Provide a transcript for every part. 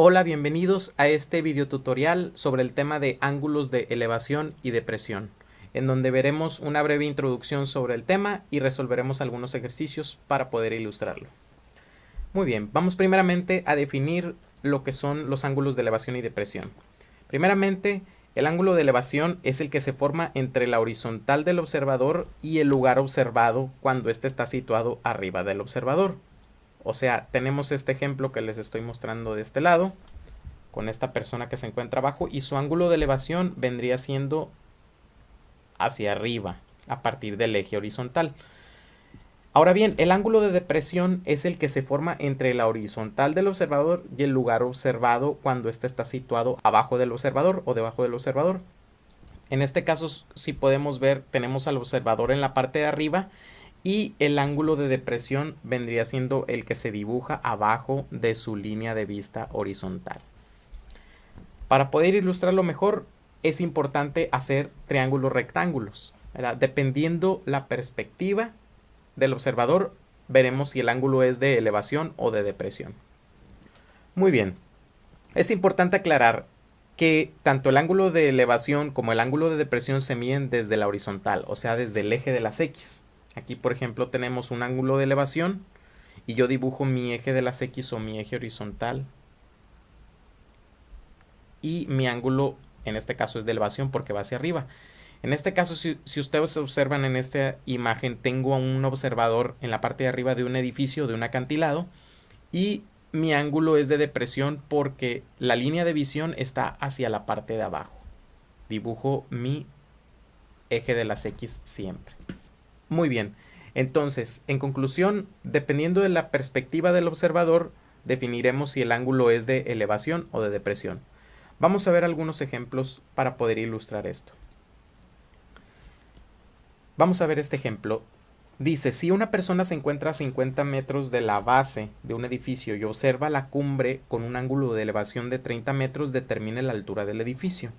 Hola, bienvenidos a este video tutorial sobre el tema de ángulos de elevación y depresión, en donde veremos una breve introducción sobre el tema y resolveremos algunos ejercicios para poder ilustrarlo. Muy bien, vamos primeramente a definir lo que son los ángulos de elevación y depresión. Primeramente, el ángulo de elevación es el que se forma entre la horizontal del observador y el lugar observado cuando éste está situado arriba del observador. O sea, tenemos este ejemplo que les estoy mostrando de este lado, con esta persona que se encuentra abajo, y su ángulo de elevación vendría siendo hacia arriba, a partir del eje horizontal. Ahora bien, el ángulo de depresión es el que se forma entre la horizontal del observador y el lugar observado cuando éste está situado abajo del observador o debajo del observador. En este caso, si podemos ver, tenemos al observador en la parte de arriba y el ángulo de depresión vendría siendo el que se dibuja abajo de su línea de vista horizontal. Para poder ilustrarlo mejor, es importante hacer triángulos rectángulos, ¿verdad? Dependiendo la perspectiva del observador, veremos si el ángulo es de elevación o de depresión. Muy bien, es importante aclarar que tanto el ángulo de elevación como el ángulo de depresión se miden desde la horizontal, o sea, desde el eje de las X. Aquí, por ejemplo, tenemos un ángulo de elevación y yo dibujo mi eje de las X o mi eje horizontal. Y mi ángulo, en este caso, es de elevación porque va hacia arriba. En este caso, si ustedes observan en esta imagen, tengo un observador en la parte de arriba de un edificio, de un acantilado, y mi ángulo es de depresión porque la línea de visión está hacia la parte de abajo. Dibujo mi eje de las X siempre. Muy bien, entonces, en conclusión, dependiendo de la perspectiva del observador, definiremos si el ángulo es de elevación o de depresión. Vamos a ver algunos ejemplos para poder ilustrar esto. Vamos a ver este ejemplo. Dice, si una persona se encuentra a 50 metros de la base de un edificio y observa la cumbre con un ángulo de elevación de 30 metros, determine la altura del edificio.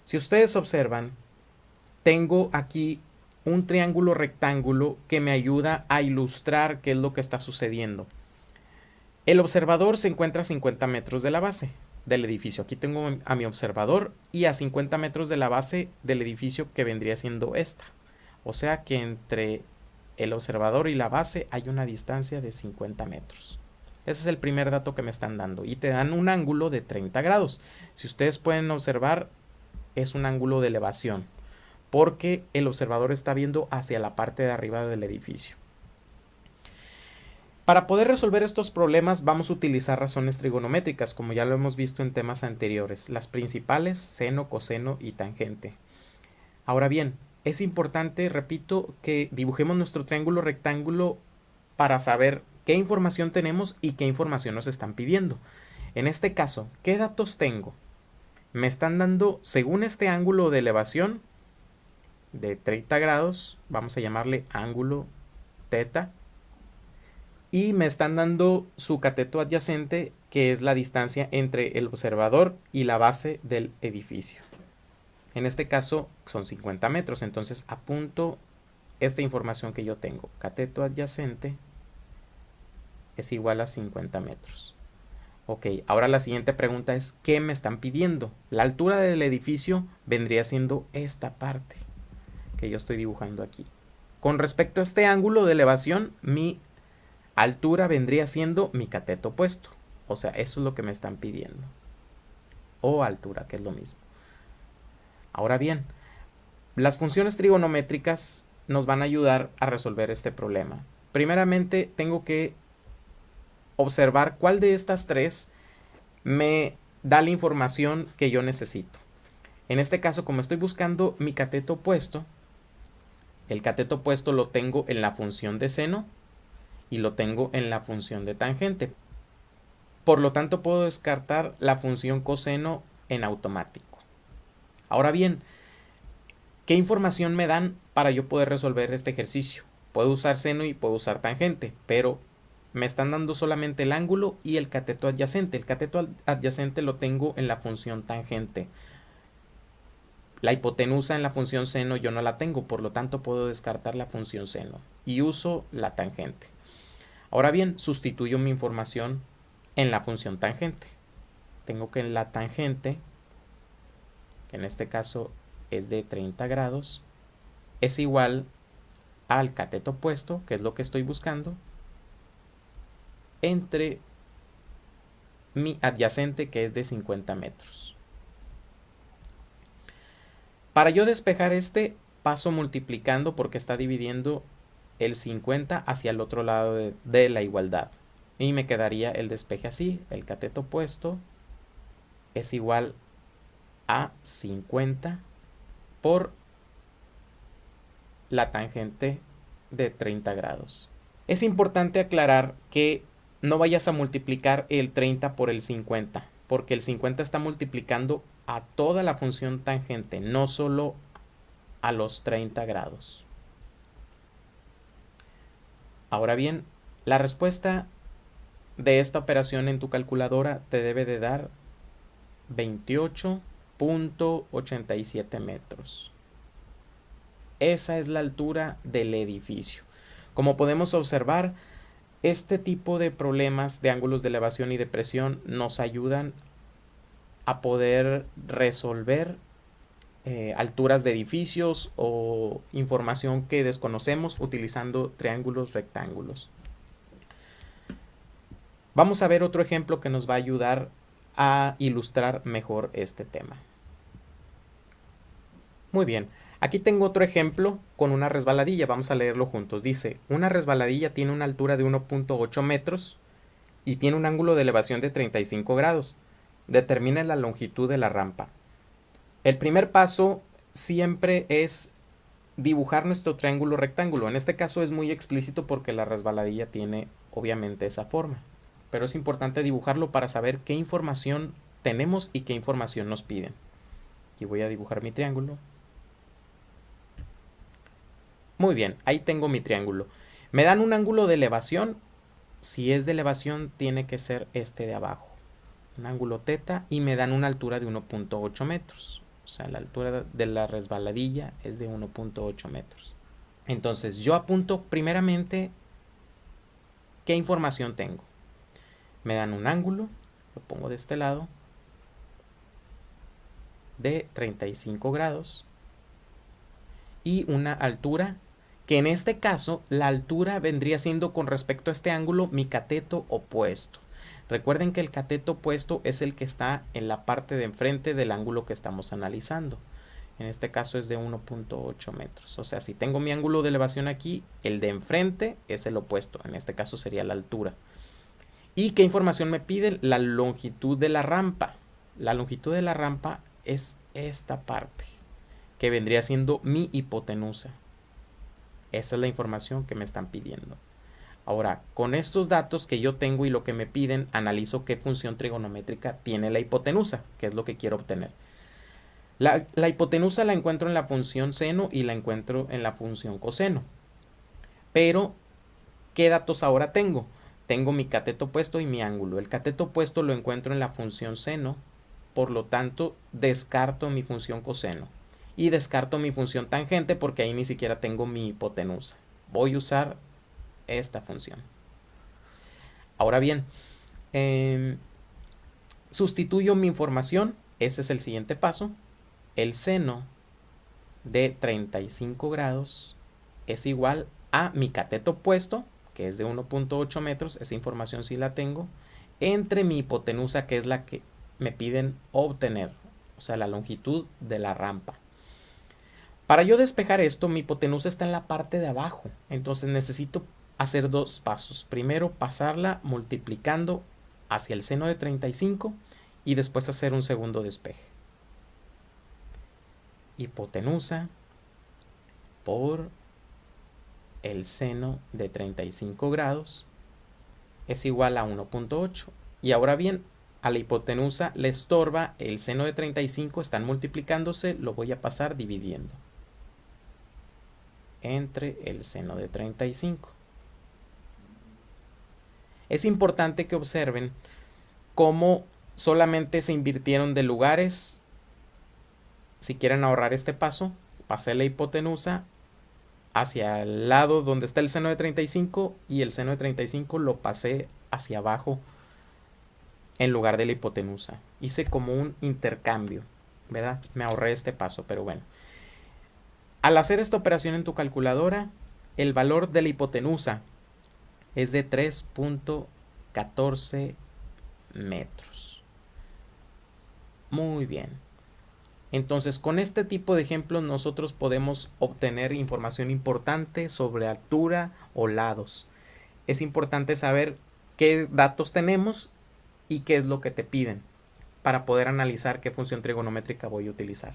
Si ustedes observan, tengo aquí un triángulo rectángulo que me ayuda a ilustrar qué es lo que está sucediendo. El observador se encuentra a 50 metros de la base del edificio. Aquí tengo a mi observador y a 50 metros de la base del edificio que vendría siendo esta. O sea que entre el observador y la base hay una distancia de 50 metros. Ese es el primer dato que me están dando. Y te dan un ángulo de 30 grados. Si ustedes pueden observar, es un ángulo de elevación, porque el observador está viendo hacia la parte de arriba del edificio. Para poder resolver estos problemas vamos a utilizar razones trigonométricas, como ya lo hemos visto en temas anteriores, las principales, seno, coseno y tangente. Ahora bien, es importante, repito, que dibujemos nuestro triángulo rectángulo para saber qué información tenemos y qué información nos están pidiendo. En este caso, ¿qué datos tengo? Me están dando, según este ángulo de elevación de 30 grados, vamos a llamarle ángulo teta, y me están dando su cateto adyacente, que es la distancia entre el observador y la base del edificio. En este caso son 50 metros, entonces apunto esta información que yo tengo. Cateto adyacente es igual a 50 metros. Ok, ahora la siguiente pregunta es, ¿qué me están pidiendo? La altura del edificio vendría siendo esta parte que yo estoy dibujando aquí. Con respecto a este ángulo de elevación, mi altura vendría siendo mi cateto opuesto. O sea, eso es lo que me están pidiendo. O altura, que es lo mismo. Ahora bien, las funciones trigonométricas nos van a ayudar a resolver este problema. Primeramente, tengo que observar cuál de estas tres me da la información que yo necesito. En este caso, como estoy buscando mi cateto opuesto, el cateto opuesto lo tengo en la función de seno y lo tengo en la función de tangente. Por lo tanto, puedo descartar la función coseno en automático. Ahora bien, ¿qué información me dan para yo poder resolver este ejercicio? Puedo usar seno y puedo usar tangente, pero me están dando solamente el ángulo y el cateto adyacente. El cateto adyacente lo tengo en la función tangente. La hipotenusa en la función seno yo no la tengo, por lo tanto puedo descartar la función seno y uso la tangente. Ahora bien, sustituyo mi información en la función tangente. tengo que la tangente, que en este caso es de 30 grados, es igual al cateto opuesto, que es lo que estoy buscando, entre mi adyacente, que es de 50 metros. Para yo despejar este, paso multiplicando porque está dividiendo el 50 hacia el otro lado de la igualdad. Y me quedaría el despeje así. El cateto opuesto es igual a 50 por la tangente de 30 grados. Es importante aclarar que no vayas a multiplicar el 30 por el 50, porque el 50 está multiplicando a toda la función tangente, no solo a los 30 grados. Ahora bien, la respuesta de esta operación en tu calculadora te debe de dar 28.87 metros. Esa es la altura del edificio. Como podemos observar, este tipo de problemas de ángulos de elevación y de presión nos ayudan a poder resolver alturas de edificios o información que desconocemos utilizando triángulos rectángulos. Vamos a ver otro ejemplo que nos va a ayudar a ilustrar mejor este tema. Muy bien, aquí tengo otro ejemplo con una resbaladilla. Vamos a leerlo juntos. Dice, una resbaladilla tiene una altura de 1.8 metros y tiene un ángulo de elevación de 35 grados. Determina la longitud de la rampa. El primer paso siempre es dibujar nuestro triángulo rectángulo. En este caso es muy explícito porque la resbaladilla tiene obviamente esa forma. Pero es importante dibujarlo para saber qué información tenemos y qué información nos piden. Aquí voy a dibujar mi triángulo. Muy bien, ahí tengo mi triángulo. Me dan un ángulo de elevación. Si es de elevación, tiene que ser este de abajo. Un ángulo teta y me dan una altura de 1.8 metros. O sea, la altura de la resbaladilla es de 1.8 metros. Entonces, yo apunto primeramente qué información tengo. Me dan un ángulo, lo pongo de este lado, de 35 grados y una altura que en este caso la altura vendría siendo con respecto a este ángulo mi cateto opuesto. Recuerden que el cateto opuesto es el que está en la parte de enfrente del ángulo que estamos analizando. En este caso es de 1.8 metros. O sea, si tengo mi ángulo de elevación aquí, el de enfrente es el opuesto. En este caso sería la altura. ¿Y qué información me piden? La longitud de la rampa. La longitud de la rampa es esta parte, que vendría siendo mi hipotenusa. Esa es la información que me están pidiendo. Ahora, con estos datos que yo tengo y lo que me piden, analizo qué función trigonométrica tiene la hipotenusa, que es lo que quiero obtener. La hipotenusa la encuentro en la función seno y la encuentro en la función coseno. Pero, ¿qué datos ahora tengo? Tengo mi cateto opuesto y mi ángulo. El cateto opuesto lo encuentro en la función seno, por lo tanto, descarto mi función coseno. Y descarto mi función tangente porque ahí ni siquiera tengo mi hipotenusa. Voy a usar esta función. Ahora bien, sustituyo mi información. Ese es el siguiente paso. El seno de 35 grados es igual a mi cateto opuesto, que es de 1.8 metros. Esa información sí la tengo. Entre mi hipotenusa, que es la que me piden obtener. O sea, la longitud de la rampa. Para yo despejar esto, mi hipotenusa está en la parte de abajo. Entonces necesito hacer dos pasos. Primero, pasarla multiplicando hacia el seno de 35 y después hacer un segundo despeje. Hipotenusa por el seno de 35 grados es igual a 1.8. Y ahora bien, a la hipotenusa le estorba el seno de 35, están multiplicándose, lo voy a pasar dividiendo entre el seno de 35. Es importante que observen cómo solamente se invirtieron de lugares. Si quieren ahorrar este paso, pasé la hipotenusa hacia el lado donde está el seno de 35 y el seno de 35 lo pasé hacia abajo en lugar de la hipotenusa. Hice como un intercambio, ¿verdad? Me ahorré este paso, pero bueno. Al hacer esta operación en tu calculadora, el valor de la hipotenusa es de 3.14 metros. Muy bien. Entonces, con este tipo de ejemplos nosotros podemos obtener información importante sobre altura o lados. Es importante saber qué datos tenemos y qué es lo que te piden para poder analizar qué función trigonométrica voy a utilizar.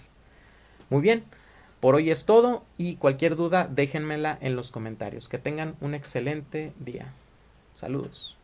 Muy bien, por hoy es todo y cualquier duda déjenmela en los comentarios. Que tengan un excelente día. Saludos.